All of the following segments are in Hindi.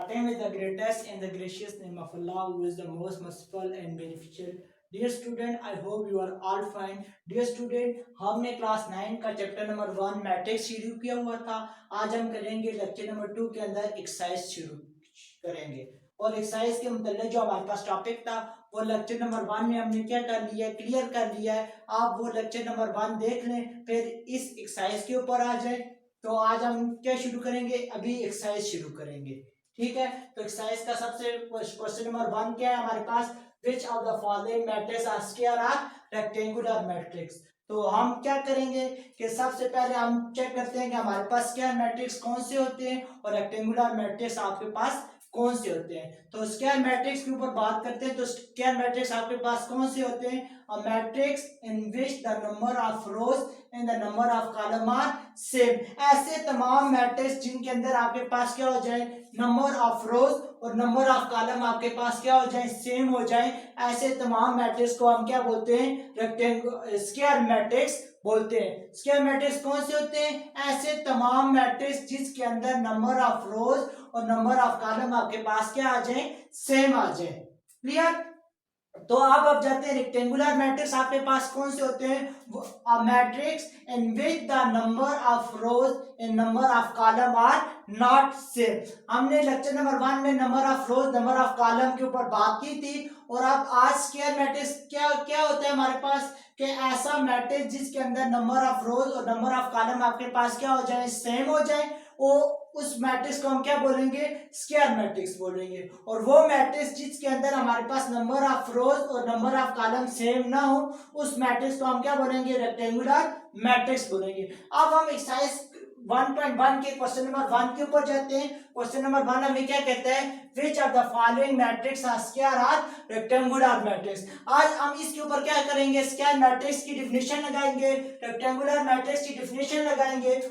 Starting with the greatest and the gracious name of Allah, who is the most merciful and beneficial. Dear student, I hope you are all fine. Dear student, हमने क्लास 9 का चैप्टर नंबर 1 मैट्रिक्स शुरू किया हुआ था. आज हम करेंगे लेक्चर नंबर 2 के अंदर एक्सरसाइज शुरू करेंगे. और एक्सरसाइज के मतलब जो हमारे पास टॉपिक था वो लेक्चर नंबर 1 में हमने क्या कर लिया है, क्लियर कर लिया है. आप वो लेक्चर नंबर 1 देख लें, फिर इस एक्सरसाइज के ऊपर आ जाए. तो आज हम क्या शुरू करेंगे, अभी एक्सरसाइज शुरू करेंगे. ठीक है, तो एक्सरसाइज का सबसे क्वेश्चन नंबर 1 क्या है हमारे पास, which of the following matrix are square are rectangular matrix. तो हम क्या करेंगे कि सबसे पहले हम चेक करते हैं कि हमारे पास स्क्वायर मैट्रिक्स कौन से होते हैं और रेक्टेंगुलर मैट्रिक्स आपके पास कौन से होते हैं. तो स्क्वायर मैट्रिक्स के ऊपर बात करते हैं. तो स्क्वायर मैट्रिक्स आपके पास कौन से होते हैं, a matrix in which the number of rows and the number of columns are same. ऐसे तमाम मैट्रिक्स जिनके अंदर आपके पास क्या हो जाए, नंबर ऑफ रोज और नंबर ऑफ कॉलम आपके पास क्या हो जाए, सेम हो जाए. ऐसे तमाम मैट्रिक्स को हम क्या बोलते हैं, रेक्टेंगुलर स्क्वायर मैट्रिक्स बोलते हैं. स्क्वायर मैट्रिक्स कौन से होते हैं, ऐसे तमाम मैट्रिक्स जिसके अंदर नंबर ऑफ रोज और नंबर ऑफ कॉलम आपके पास क्या आ जाए, सेम आ जाए. क्लियर. तो अब जाते हैं रेक्टेंगुलर मैट्रिक्स आपके पास कौन से होते हैं, matrix in which the number of rows and number of columns are not same. हमने लेक्चर नंबर 1 में number of rows number of columns के ऊपर बात की थी. और अब आज स्क्वायर मैट्रिक्स क्या क्या होता है हमारे पास, कि ऐसा मैट्रिक्स जिसके अंदर नंबर ऑफ रोज और नंबर ऑफ कॉलम आपके पास क्या हो जाए, सेम हो जाए. वो उस मैट्रिक्स को हम क्या बोलेंगे, स्क्वायर मैट्रिक्स बोलेंगे. और वो मैट्रिक्स जिसके अंदर हमारे पास नंबर ऑफ रोज और नंबर ऑफ कॉलम सेम ना हो, उस मैट्रिक्स को हम क्या बोलेंगे, रेक्टेंगुलर मैट्रिक्स बोलेंगे. अब हम एक्सरसाइज 1.1 के क्वेश्चन नंबर 1 के ऊपर जाते हैं. क्वेश्चन नंबर 1 हमें क्या कहता है, which of the following matrix are square are rectangular matrix. आज हम इसके ऊपर क्या करेंगे, स्क्वायर मैट्रिक्स की डिफिनेशन लगाएंगे, रेक्टेंगुलर मैट्रिक्स की डिफिनेशन लगाएंगे.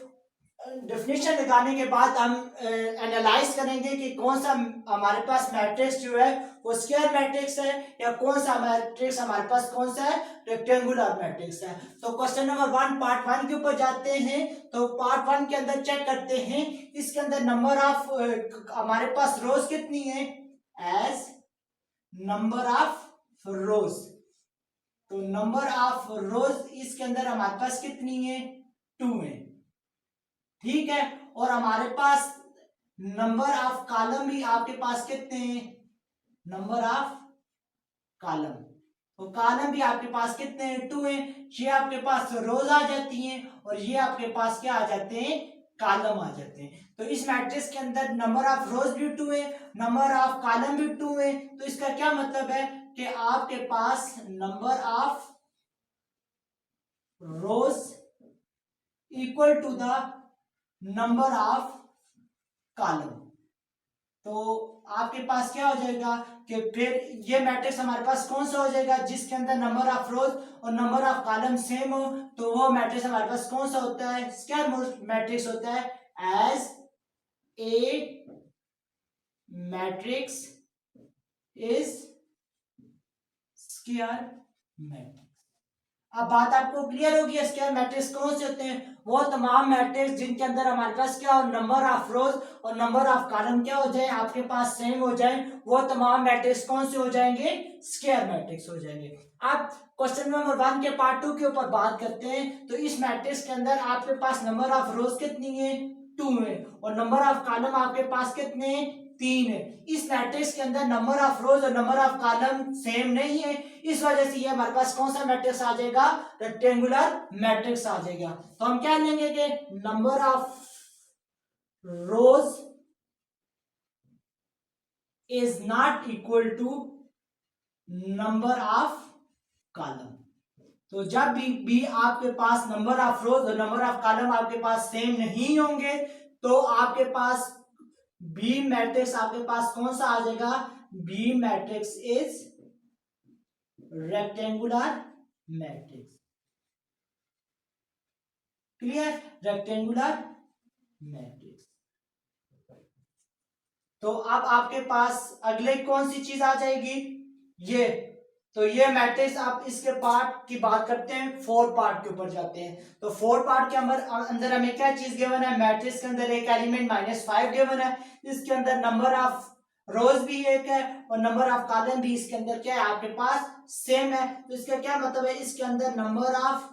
डेफिनेशन लगाने के बाद हम एनालाइज करेंगे कि कौन सा हमारे पास मैट्रिक्स जो है वो स्क्वायर मैट्रिक्स है या कौन सा मैट्रिक्स हमारे पास कौन सा है, रेक्टेंगुलर मैट्रिक्स है. तो क्वेश्चन नंबर 1 पार्ट 1 के ऊपर जाते हैं. तो पार्ट 1 के अंदर चेक करते हैं, इसके अंदर नंबर ऑफ हमारे पास रोज कितनी है, एज नंबर ऑफ रोज. तो नंबर ऑफ रोज इसके अंदर हमारे पास कितनी है, 2 है. ठीक है. और हमारे पास नंबर ऑफ कॉलम भी आपके पास कितने हैं, नंबर ऑफ कॉलम. तो कॉलम भी आपके पास कितने हैं, 2 हैं. ये आपके पास रोज आ जाती हैं और ये आपके पास क्या आ जाते हैं, कॉलम आ जाते हैं. तो इस मैट्रिक्स के अंदर नंबर ऑफ रोज भी 2 है, नंबर ऑफ कॉलम भी 2 है. तो इसका क्या मतलब है कि आपके पास number of rows equal to the number of column. तो आपके पास क्या हो जाएगा कि फिर ये मैट्रिक्स हमारे पास कौन सा हो जाएगा, जिसके अंदर नंबर ऑफ रोज और नंबर ऑफ कॉलम सेम हो. तो वो मैट्रिक्स हमारे पास कौन सा होता है, स्क्वायर मैट्रिक्स होता है, as a matrix is square matrix. अब बात आपको क्लियर होगी, स्क्वायर मैट्रिक्स कौन से होते हैं, वो तमाम मैट्रिक्स जिनके अंदर हमारे पास क्या हो, नंबर ऑफ रोज और नंबर ऑफ कॉलम क्या हो जाए, आपके पास सेम हो जाए. वो तमाम मैट्रिक्स कौन से हो जाएंगे, स्क्वायर मैट्रिक्स हो जाएंगे. अब क्वेश्चन नंबर 1 के पार्ट 2 के ऊपर बात करते हैं. तो इस मैट्रिक्स के अंदर आपके पास नंबर ऑफ रोज कितनी है, 2 है. और नंबर ऑफ कॉलम आपके पास कितने हैं, 3 है. इस मैट्रिक्स के अंदर नंबर ऑफ रोज और नंबर ऑफ कॉलम सेम नहीं है. इस वजह से ये हमारे पास कौन सा मैट्रिक्स आ जाएगा, रेक्टेंगुलर मैट्रिक्स आ जाएगा. तो हम क्या लेंगे कि number of rows is not equal to number of column. तो जब भी आपके पास नंबर ऑफ रोज और नंबर ऑफ कॉलम आपके पास सेम नहीं होंगे, तो आपके पास बी मैट्रिक्स आपके पास कौन सा आ जाएगा, B matrix is rectangular matrix. Clear, rectangular matrix. तो अब आपके पास अगले कौन सी चीज आ जाएगी, ये तो ये मैट्रिक्स आप इसके पार्ट की बात करते हैं, 4 पार्ट के ऊपर जाते हैं। तो 4 पार्ट के अंदर हमें क्या चीज गिवन है, मैट्रिक्स के अंदर एक एलिमेंट -5 गिवन है, इसके अंदर नंबर ऑफ रोज भी एक है और नंबर ऑफ कॉलम भी इसके अंदर क्या है आपके पास सेम है। तो इसका क्या मतलब है, इसके अंदर number of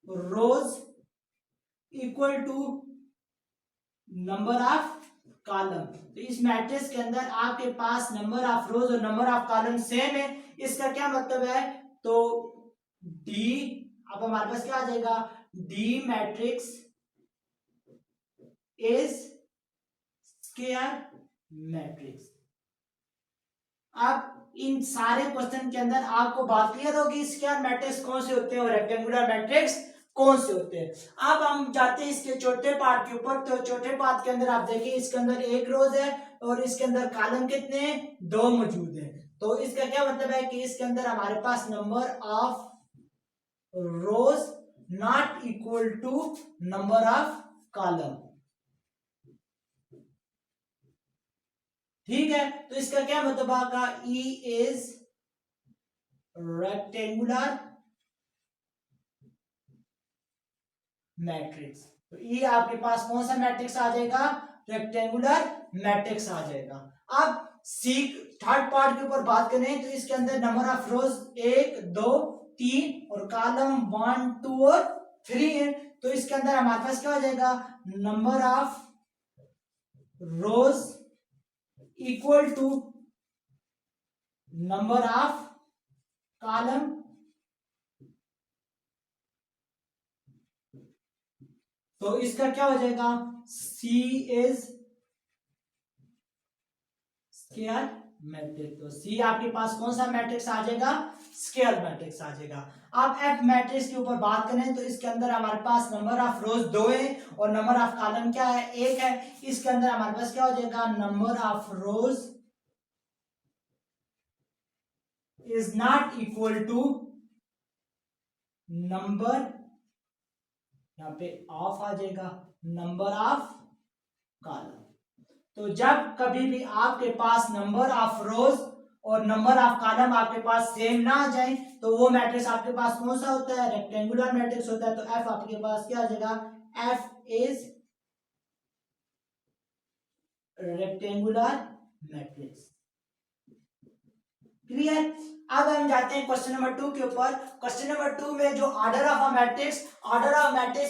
rows equal to number of column. तो इस मैट्रिक्स के अंदर आपके पास नंबर ऑफ रोज और नंबर ऑफ कॉलम सेम है। इसका क्या मतलब है, तो डी अब हमारे पास क्या आ जाएगा, D matrix is square matrix. अब इन सारे क्वेश्चन के अंदर आपको बात क्लियर होगी स्क्वायर मैट्रिक्स कौन से होते हैं और रेक्टेंगुलर मैट्रिक्स कौन से होते हैं। अब हम जाते हैं इसके छोटे पार्ट के ऊपर। तो छोटे पार्ट के अंदर आप देखिए इसके अंदर एक रोज है और इसके अंदर कॉलम कितने हैं, 2 मौजूद है। तो इसका क्या मतलब है कि इसके अंदर हमारे पास number of rows not equal to number of column. ठीक है, तो इसका क्या मतलब आगा, ई इज रेक्टेंगुलर मैट्रिक्स। तो ई आपके पास कौन सा मैट्रिक्स आ जाएगा, रेक्टेंगुलर मैट्रिक्स आ जाएगा। अब सी थर्ड पार्ट के ऊपर बात करें तो इसके अंदर नंबर ऑफ रोज 1 2 3 और कॉलम 1 2 और 3 है। तो इसके अंदर हमारे पास क्या हो जाएगा, number of rows equal to number of column. तो इसका क्या हो जाएगा, सी इज स्क्वायर मैट्रिक्स। तो सी आपके पास कौन सा मैट्रिक्स आ जाएगा, स्क्वायर मैट्रिक्स आ जाएगा। अब एफ मैट्रिक्स के ऊपर बात करें तो इसके अंदर हमारे पास नंबर ऑफ रोज 2 है और नंबर ऑफ कॉलम क्या है, 1 है। इसके अंदर हमारे पास क्या हो जाएगा, number of rows is not equal to number, यहां पे ऑफ आ जाएगा, नंबर ऑफ कॉलम। तो जब कभी भी आपके पास नंबर ऑफ रोज और नंबर ऑफ कॉलम आपके पास सेम ना आ जाए तो वो मैट्रिक्स आपके पास कौन सा होता है, रेक्टेंगुलर मैट्रिक्स होता है। तो एफ आपके पास क्या आ जाएगा, F is rectangular matrix. Clear. अब हम जाते हैं क्वेश्चन नंबर 2 के ऊपर। क्वेश्चन नंबर 2 में जो ऑर्डर ऑफ अ मैट्रिक्स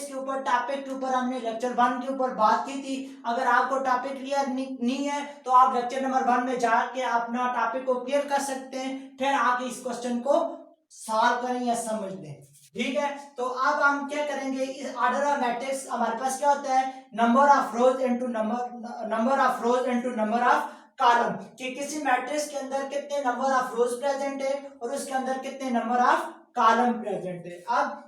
के ऊपर टॉपिक के ऊपर हमने लेक्चर 1 के ऊपर बात की थी। अगर आपको टॉपिक क्लियर नहीं है तो आप लेक्चर नंबर 1 में जाके अपना टॉपिक को क्लियर कर सकते हैं, फिर आगे इस क्वेश्चन को सॉल्व करें या समझ लें। ठीक है, तो अब हम क्या करेंगे, इस ऑर्डर ऑफ मैट्रिक्स हमारे पास क्या होता है, number of rose into number of column, कि किसी मैट्रिक्स के अंदर कितने नंबर ऑफ रोज प्रेजेंट है और उसके अंदर कितने नंबर ऑफ कॉलम प्रेजेंट है। अब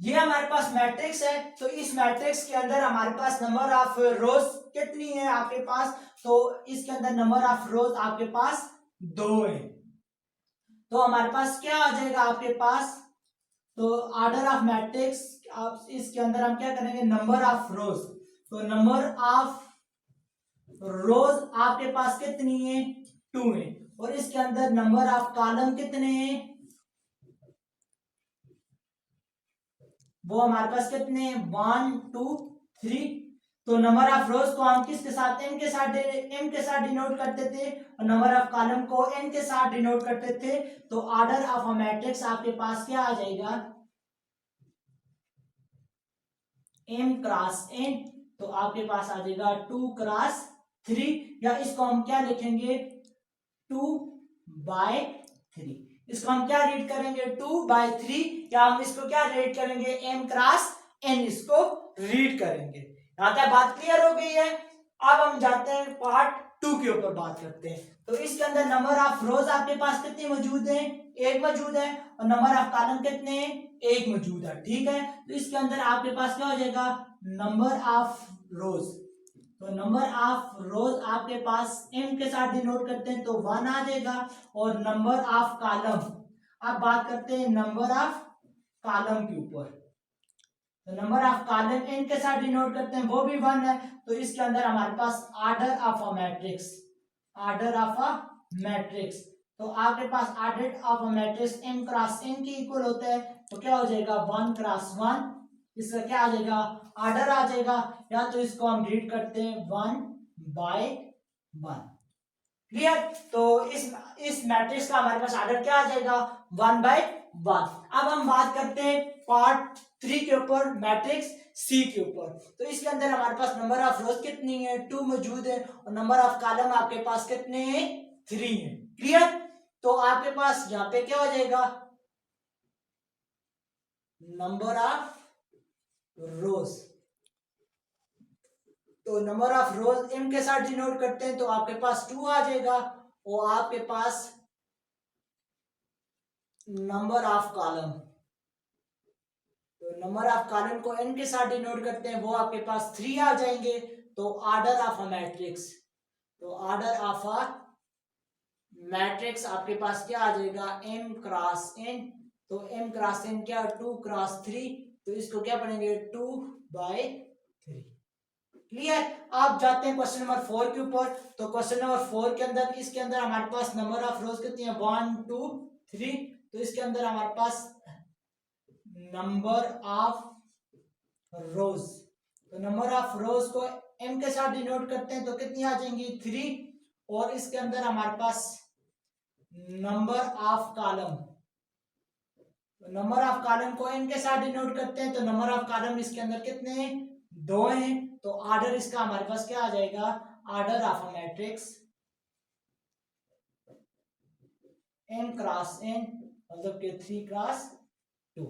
ये हमारे पास मैट्रिक्स है, तो इस मैट्रिक्स के अंदर हमारे पास नंबर ऑफ रोज कितनी है आपके पास, तो इसके अंदर नंबर ऑफ रोज आपके पास 2 है। तो हमारे पास क्या आ जाएगा आपके पास, तो ऑर्डर ऑफ मैट्रिक्स आप इसके अंदर हम क्या करेंगे, नंबर ऑफ रोज। तो नंबर ऑफ रोज आपके पास कितनी है, 2 है। और इसके अंदर नंबर ऑफ कॉलम कितने हैं, वो हमारे पास कितने हैं, 1 2 3। तो नंबर ऑफ रोज को हम किसके साथ, एम के साथ डिनोट करते थे और नंबर ऑफ कॉलम को एन के साथ डिनोट करते थे। तो ऑर्डर ऑफ अ मैट्रिक्स आपके पास क्या आ जाएगा, m क्रॉस n। तो आपके पास आ जाएगा 2 क्रॉस 3, या इसको हम क्या लिखेंगे, 2/3। इसको हम क्या रीड करेंगे, 2/3, या हम इसको क्या रीड करेंगे, m क्रॉस n इसको रीड करेंगे। यहाँ तक बात क्लियर हो गई है। अब हम जाते हैं पार्ट 2 के ऊपर बात करते हैं। तो इसके अंदर नंबर ऑफ रोज आपके पास कितने मौजूद हैं, 1 मौजूद है और नंबर ऑफ कॉलम कितने हैं, 1 मौजूद है। ठीक है, तो इसके अंदर आपके पास क्या हो जाएगा, नंबर ऑफ रोज। तो नंबर ऑफ रोज आपके पास m के साथ डिनोट करते हैं तो 1 आ जाएगा। और नंबर ऑफ कॉलम, अब बात करते हैं नंबर ऑफ कॉलम के ऊपर। तो नंबर ऑफ कॉलम n के साथ डिनोट करते हैं, वो भी 1 है। तो इसके अंदर हमारे पास ऑर्डर ऑफ अ मैट्रिक्स, तो आपके पास order of a matrix m cross n के इक्वल होता है, तो क्या हो जाएगा 1 क्रॉस 1, इसका क्या आ जाएगा ऑर्डर आ जाएगा, या तो इसको हम रीड करते हैं 1 बाय 1। क्लियर। तो इस मैट्रिक्स का हमारे पास ऑर्डर क्या आ जाएगा 1 बाय 1। अब हम बात करते हैं पार्ट 3 के ऊपर, मैट्रिक्स सी के ऊपर। तो इसके अंदर हमारे पास नंबर ऑफ रोज कितनी है 2 मौजूद है, और नंबर ऑफ कॉलम आपके पास कितने हैं 3 है। क्लियर। तो आपके पास यहाँ पे क्या हो जाएगा नंबर ऑफ रोज, तो नंबर ऑफ रोज m के साथ डिनोट करते हैं, तो आपके पास 2 आ जाएगा, और आपके पास नंबर ऑफ कॉलम, तो नंबर ऑफ कॉलम को n के साथ डिनोट करते हैं, वो आपके पास 3 आ जाएंगे। तो ऑर्डर ऑफ अ मैट्रिक्स, तो ऑर्डर ऑफ अ मैट्रिक्स आपके पास क्या आ जाएगा m क्रॉस n, तो m क्रॉस n क्या 2 क्रॉस 3, तो इसको क्या पढ़ेंगे 2 बाय 3। क्लियर। आप जाते हैं क्वेश्चन नंबर 4 के ऊपर। तो क्वेश्चन नंबर 4 के अंदर, इसके अंदर हमारे पास नंबर ऑफ रोज कितनी है 1 2 3, तो इसके अंदर हमारे पास नंबर ऑफ रोज, तो नंबर ऑफ रोज को m के साथ डिनोट करते हैं, तो कितनी आ जाएंगी 3, और इसके अंदर हमारे पास नंबर ऑफ कॉलम, तो नंबर ऑफ कॉलम को n के साथ डिनोट करते हैं, तो नंबर ऑफ कॉलम इसके अंदर कितने हैं 2 हैं। तो ऑर्डर इसका हमारे पास क्या आ जाएगा order of a matrix m cross n, मतलब कि 3 क्रॉस 2।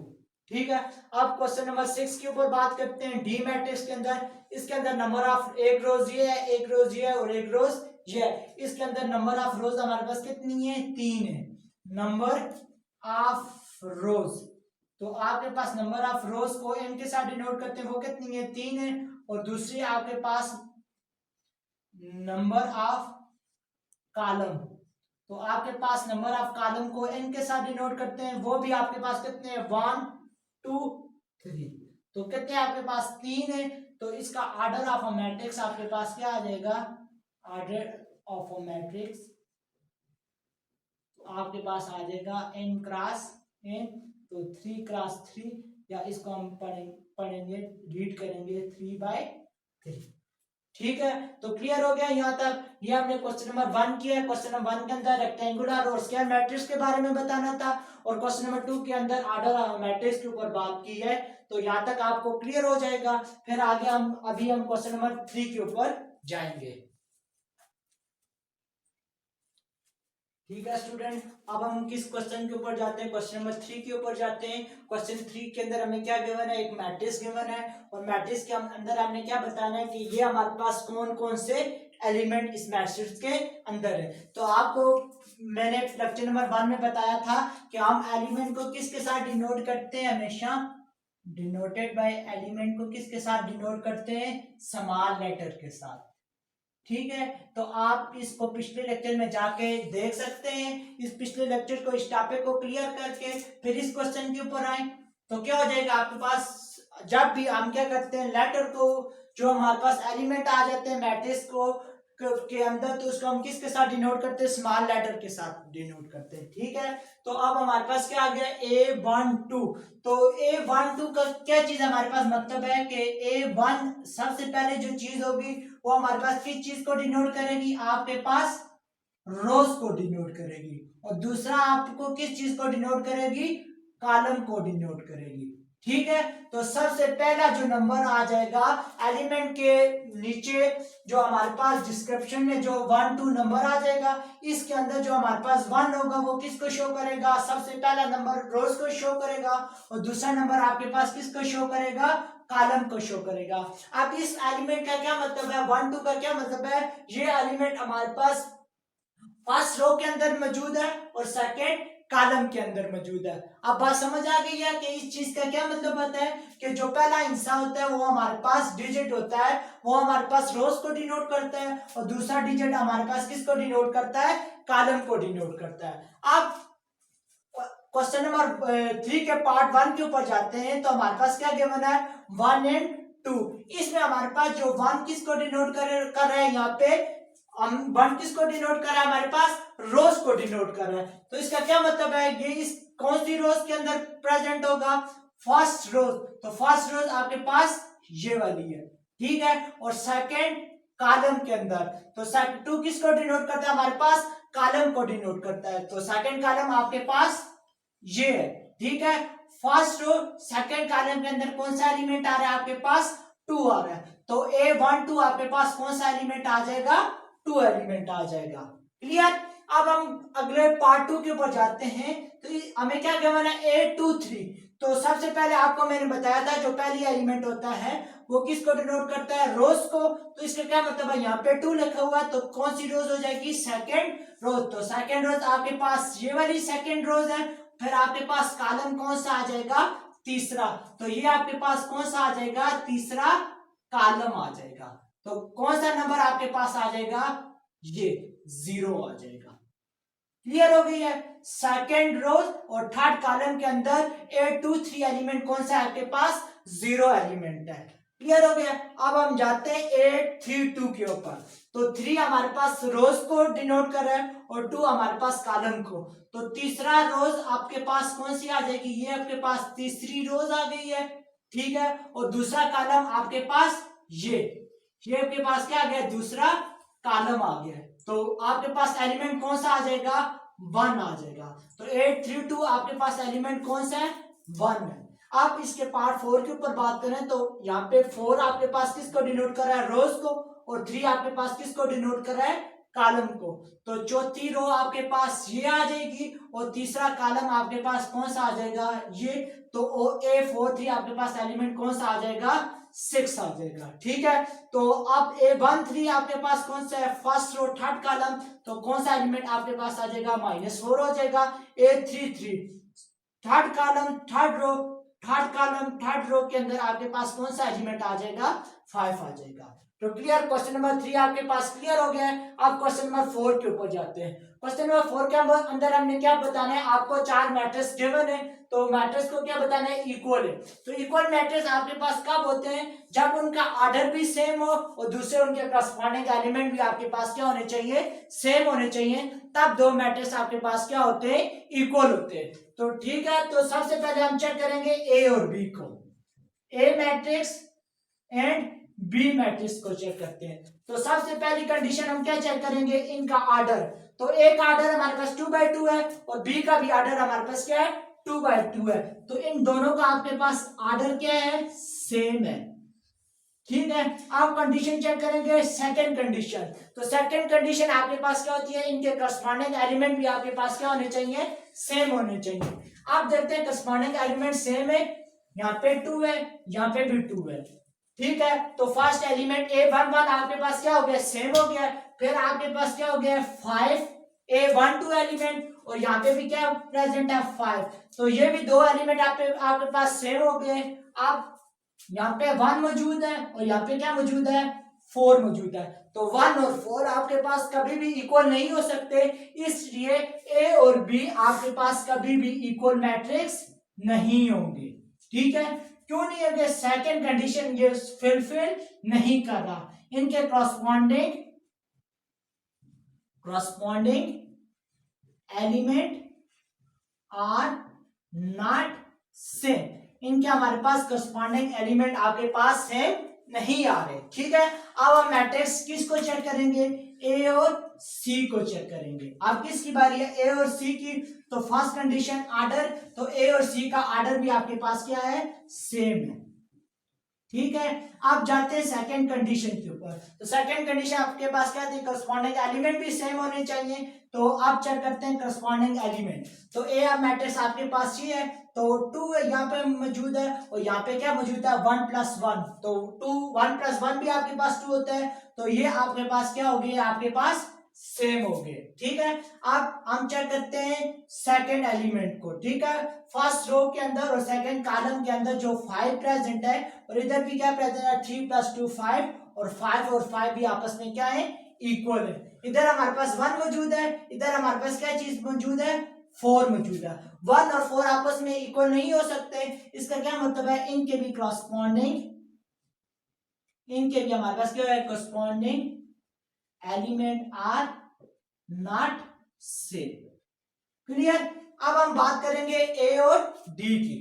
ठीक है। अब क्वेश्चन नंबर 6 के ऊपर बात करते हैं, डी मैट्रिक्स के अंदर। इसके अंदर नंबर ऑफ एक रोज ये है, एक रोज ये है, और एक रोज ये है। इसके अंदर नंबर ऑफ रोज हमारे पास कितनी है 3 है। नंबर ऑफ रोज, तो आपके पास नंबर ऑफ रोज को n के साथ डिनोट करते हैं, वो कितनी है 3 है। और दूसरी आपके पास नंबर ऑफ कॉलम, तो आपके पास नंबर ऑफ कॉलम को n के साथ डिनोट करते हैं, वो भी आपके पास कितने हैं 1 2 3, तो कितने आपके पास 3 है। तो इसका ऑर्डर ऑफ अ मैट्रिक्स आपके पास क्या आ जाएगा ऑर्डर ऑफ अ मैट्रिक्स, तो आपके पास आ जाएगा n क्रॉस n, तो 3 क्रॉस 3, या इसको हम पढ़ेंगे रीड करेंगे 3 बाय 3। ठीक है। तो क्लियर हो गया यहाँ तक। ये हमने क्वेश्चन नंबर 1 किया है। क्वेश्चन नंबर 1 के अंदर रेक्टेंगुलर और स्क्वायर मैट्रिक्स के बारे में बताना था, और क्वेश्चन नंबर 2 के अंदर ऑर्डर मैट्रिक्स के ऊपर बात की है। तो यहाँ तक आपको क्लियर हो जाएगा। फिर आगे हम क्वेश्चन नंबर 3 के ऊपर जाएंगे। ठीक है स्टूडेंट, अब हम किस क्वेश्चन के ऊपर जाते हैं, क्वेश्चन नंबर 3 के ऊपर जाते हैं। क्वेश्चन 3 के अंदर हमें क्या गिवन है, एक मैट्रिक्स गिवन है, और मैट्रिक्स के अंदर हमने क्या बताना है कि ये हमारे पास कौन कौन से एलिमेंट इस मैट्रिक्स के अंदर है। तो आपको मैंने लेक्चर नंबर 1 में बताया था कि हम एलिमेंट को किसके साथ डिनोट करते हैं, हमेशा डिनोटेड बाय एलिमेंट को किसके साथ डिनोट करते हैं, स्मॉल लेटर के साथ। ठीक है। तो आप इसको पिछले लेक्चर में जाके देख सकते हैं। इस पिछले लेक्चर को, इस टॉपिक को क्लियर करके फिर इस क्वेश्चन के ऊपर आए, तो क्या हो जाएगा आपके पास, जब भी हम क्या करते हैं लेटर को, जो हमारे पास एलिमेंट आ जाते हैं मैट्रिक्स को के अंदर, तो उसको हम किसके साथ डिनोट करते हैं, स्मॉल लेटर के साथ डिनोट करते हैं। ठीक है। तो अब हमारे पास क्या आ गया A12। तो A12 का क्या चीज हमारे पास मतलब है कि A1 सबसे पहले जो चीज होगी वो हमारे पास किस चीज को डिनोट करेगी, आपके पास रोज को डिनोट करेगी, और दूसरा आपको किस चीज को डिनोट करेगी, कॉलम को डिनोट करेगी। ठीक है। तो सबसे पहला जो नंबर आ जाएगा एलिमेंट के नीचे, जो हमारे पास डिस्क्रिप्शन में जो 1 2 नंबर आ जाएगा, इसके अंदर जो हमारे पास 1 होगा वो किसको शो करेगा, सबसे पहला नंबर रोज को शो करेगा, और दूसरा नंबर आपके पास किसको शो करेगा, कॉलम को शो करेगा। अब इस एलिमेंट का क्या मतलब है, 1 2 का क्या मतलब है, ये एलिमेंट हमारे पास फर्स्ट रो के अंदर मौजूद है और सेकंड कॉलम के अंदर मौजूद है। अब बात समझ आ गई है कि इस चीज का क्या मतलब होता है कि जो पहला हिस्सा होता है वो हमारे पास डिजिट होता है, वो हमारे पास रोज को डिनोट करता है, और दूसरा डिजिट हमारे पास किसको डिनोट करता है, कॉलम को डिनोट करता है। अब क्वेश्चन नंबर 3 के पार्ट 1 के ऊपर जाते हैं, तो हमारे पास क्या गिवन है 1 और 2। इसमें हमारे पास जो 1 किसको डिनोट कर रहा है यहाँ पे हम वन किसको डिनोट कर रहा है, हमारे पास रोज को डिनोट कर रहा है। तो इसका क्या मतलब है, ये इस कौन सी रोज के अंदर प्रेजेंट होगा, फर्स्ट रोज। तो फर्स्ट रोज आपके पास ये वाली है, ठीक है। और सेकंड कॉलम के अंदर, तो टू किसको डिनोट करता है, हमारे पास कॉलम को डिनोट करता है। तो सेकंड कॉलम आपके पास ये है, ठीक है। फर्स्ट रो सेकंड कॉलम के अंदर कौन सा एलिमेंट आ रहा है, आपके पास 2 आ रहा है। तो A12 आपके पास कौन सा एलिमेंट आ जाएगा, 2 एलिमेंट आ जाएगा। क्लियर। अब हम अगले पार्ट 2 के ऊपर जाते हैं। तो हमें क्या गिवन है, A23। तो सबसे पहले आपको मैंने बताया था जो पहली एलिमेंट होता है वो किसको डिनोट करता है, रोज को। तो इसका क्या मतलब है, यहाँ पे 2 लिखा हुआ है, तो कौन सी रोज हो जाएगी, सेकंड रोज। तो सेकंड रोज आपके पास ये वाली सेकंड रोज है। फिर आपके पास कॉलम कौन सा आ जाएगा, तीसरा। तो ये आपके पास कौन सा आ जाएगा, तीसरा कॉलम आ जाएगा। तो कौन सा नंबर आपके पास आ जाएगा, ये 0 आ जाएगा। क्लियर हो गई है। सेकेंड रोज और थर्ड कॉलम के अंदर A23 एलिमेंट कौन सा है आपके पास, 0 एलिमेंट है। क्लियर हो गया। अब हम जाते हैं A32 के ऊपर। तो 3 हमारे पास रोज को डिनोट कर रहा है और 2 हमारे पास कॉलम को। तो तीसरा रोज आपके पास कौन सी आ जाएगी, ये आपके पास तीसरी रोज आ गई है, ठीक है। और दूसरा कॉलम आपके पास ये आपके पास क्या आ गया, दूसरा कॉलम आ गया। तो आपके पास एलिमेंट कौन सा आ जाएगा, 1 आ जाएगा। तो 832 आपके पास एलिमेंट कौन सा है, 1 है। आप इसके पार्ट 4 के ऊपर बात करें तो यहाँ पे 4 आपके पास किसको डिनोट कर रहा है, रोज को। और 3 आपके पास किसको डिनोट कर रहा है, कॉलम को। तो चौथी रो आपके पास ये आ जाएगी और तीसरा कॉलम आपके पास कौन सा आ जाएगा, ये। तो A43 आपके पास एलिमेंट कौन सा आ जाएगा, 6 आ जाएगा, ठीक है। तो अब A13 आपके पास कौन सा है, फर्स्ट रो थर्ड कॉलम। तो कौन सा एलिमेंट आपके पास आ जाएगा, -4 हो जाएगा। A33 third column third row, third column third row के अंदर आपके पास कौन सा एलिमेंट आ जाएगा, 5 आ जाएगा। तो क्लियर, क्वेश्चन नंबर 3 आपके पास क्लियर हो गया है। अब क्वेश्चन नंबर 4 के ऊपर जाते हैं। क्वेश्चन नंबर 4 के अंदर हमने क्या बताना है, आपको 4 मैट्रिक्स गिवन है। तो मैट्रिक्स को क्या बताना है, इक्वल है। तो इक्वल मैट्रिक्स आपके पास कब होते हैं, जब उनका ऑर्डर भी सेम हो और दूसरे उनके करस्पॉन्डिंग एलिमेंट भी आपके पास क्या होने चाहिए, सेम होने चाहिए। तब दो मैट्रिक्स आपके पास क्या होते हैं, इक्वल होते हैं। तो ठीक है, तो सबसे पहले हम चेक करेंगे ए और बी को। ए मैट्रिक्स एंड बी मैट्रिक्स को चेक करते हैं। तो सबसे पहली कंडीशन हम क्या चेक करेंगे, इनका ऑर्डर। तो ए का ऑर्डर हमारे पास 2/2 है और बी का भी ऑर्डर हमारे पास क्या है, 2/2 है। तो इन दोनों का आपके पास ऑर्डर क्या है, सेम है, ठीक है। आप कंडीशन चेक करेंगे, सेकंड कंडीशन। तो सेकंड कंडीशन आपके पास क्या होती है, इनके करस्पॉन्डिंग एलिमेंट भी आपके पास क्या होने चाहिए, सेम होने चाहिए। आप देखते हैं करस्पॉन्डिंग एलिमेंट सेम है, यहाँ पे 2 है, यहाँ पे भी 2 है, ठीक है। तो फर्स्ट एलिमेंट A11 आपके पास क्या हो गया, सेम हो गया। फिर आपके पास क्या हो गया, 5 A12 एलिमेंट और यहाँ पे भी क्या प्रेजेंट है, 5। तो ये भी दो एलिमेंट आपके पास सेम हो गए। अब यहाँ पे 1 मौजूद है और यहाँ पे क्या मौजूद है, 4 मौजूद है। तो 1 और 4 आपके पास कभी भी इक्वल नहीं हो सकते, इसलिए ए और बी आपके पास कभी भी इक्वल मैट्रिक्स नहीं होंगे, ठीक है। क्यों नहीं होंगे, सेकंड कंडीशन ये फुलफिल नहीं कर रहा, इनके corresponding element are not same. इनके हमारे पास करस्पॉन्डिंग एलिमेंट आपके पास सेम नहीं आ रहे, ठीक है। अब हम मैट्रिक्स किसको चेक करेंगे, ए और सी को चेक करेंगे। अब किसकी बारी है, ए और सी की। तो फर्स्ट कंडीशन ऑर्डर, तो ए और सी का ऑर्डर भी आपके पास क्या है, सेम है, ठीक है। आप जाते हैं सेकंड कंडीशन के ऊपर। तो सेकंड कंडीशन आपके पास क्या थी, करस्पॉन्डिंग एलिमेंट भी सेम होने चाहिए। तो आप चेक करते हैं करस्पॉन्डिंग एलिमेंट। तो ए मैट्रिक्स आपके पास ये है, तो 2 यहाँ पे मौजूद है और यहाँ पे क्या मौजूद है, 1 + 1। तो 1 + 1 भी आपके पास 2 होता है। तो ये आपके पास क्या हो गया, आपके पास सेम हो गए, ठीक है। अब हम चेक करते हैं सेकंड एलिमेंट को, ठीक है। फर्स्ट रो के अंदर और सेकंड कॉलम के अंदर जो 5 प्रेजेंट है और इधर भी क्या प्रेजेंट है, 3 + 2 5 और 5 भी आपस में क्या है, इक्वल है। इधर हमारे पास 1 मौजूद है, इधर हमारे पास क्या चीज मौजूद है, 4 मौजूद है। 1 और 4 आपस में इक्वल नहीं हो सकते, इसका क्या मतलब है, इनके भी हमारे पास क्या है, corresponding element are not same. Clear. अब हम बात करेंगे ए और डी की।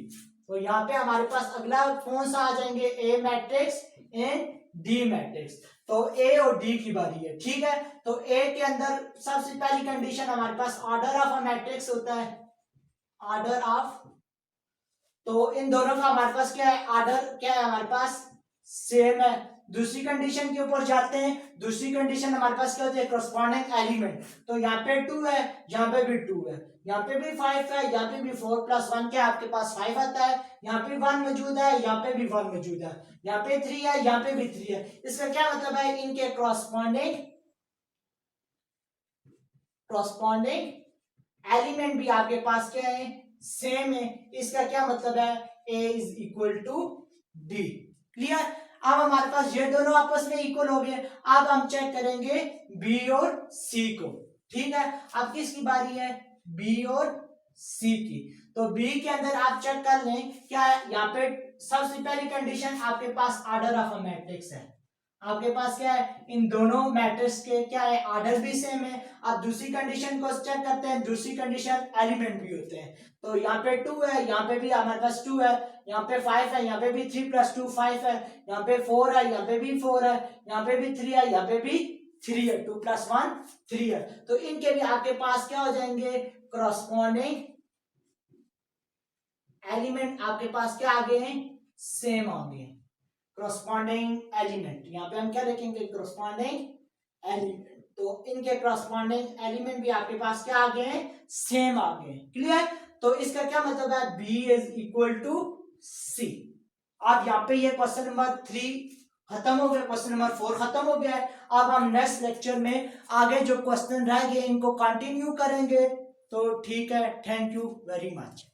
तो यहाँ पे हमारे पास अगला कौन सा आ जाएंगे, ए मैट्रिक्स एंड डी मैट्रिक्स। तो ए और डी की बारी है, ठीक है। तो ए के अंदर सबसे पहली कंडीशन हमारे पास ऑर्डर ऑफ अ मैट्रिक्स होता है, ऑर्डर ऑफ। तो इन दोनों का हमारे पास क्या है, ऑर्डर क्या है हमारे पास, सेम है। दूसरी कंडीशन के ऊपर जाते हैं। दूसरी कंडीशन हमारे पास क्या होती है, करस्पॉन्डिंग एलिमेंट। तो यहाँ पे 2 है, यहाँ पे भी 2 है, यहाँ पे भी 5 है, यहाँ पे भी 4 + 1 क्या आपके पास 5 आता है। यहाँ पे 1 मौजूद है, यहाँ पे भी 1 मौजूद है, यहाँ पे 3 है, यहाँ पे भी 3 है। इसका क्या मतलब है, इनके करस्पॉन्डिंग एलिमेंट भी आपके पास क्या है, सेम है। इसका क्या मतलब है, A = D। क्लियर। अब हमारे पास ये दोनों आपस में इक्वल हो गए। अब हम चेक करेंगे बी और सी को, ठीक है। अब किसकी बारी है, बी और सी की। तो बी के अंदर आप चेक कर लें, क्या है यहाँ पे सबसे पहली कंडीशन आपके पास ऑर्डर ऑफ अ मैट्रिक्स है। आपके पास क्या है, इन दोनों मैट्रिक्स के क्या है, ऑर्डर भी सेम है। अब दूसरी कंडीशन को चेक करते हैं। दूसरी कंडीशन एलिमेंट भी होते हैं। तो यहाँ पे 2 है, यहाँ पे भी हमारे पास 2 है, यहाँ पे 5 है, यहाँ पे भी 3 + 2 5 है, यहाँ पे 4 है, यहाँ पे भी 4 है, यहाँ पे भी 3 है, यहाँ पे भी 3 है, 2 + 1 3 है। तो इनके भी आपके पास क्या हो जाएंगे, करस्पॉन्डिंग एलिमेंट आपके पास क्या आ गए हैं, सेम आ गए। करस्पॉन्डिंग एलिमेंट यहाँ पे हम क्या लिखेंगे, करस्पॉन्डिंग एलिमेंट। तो इनके करस्पॉन्डिंग एलिमेंट भी आपके पास क्या आ गए हैं, सेम आ गए। क्लियर। तो इसका क्या मतलब है, B = C। अब यहाँ पे ये क्वेश्चन नंबर 3 खत्म हो गया, क्वेश्चन नंबर 4 खत्म हो गया है। अब हम नेक्स्ट लेक्चर में आगे जो क्वेश्चन रह गए इनको कंटिन्यू करेंगे। तो ठीक है, थैंक यू वेरी मच।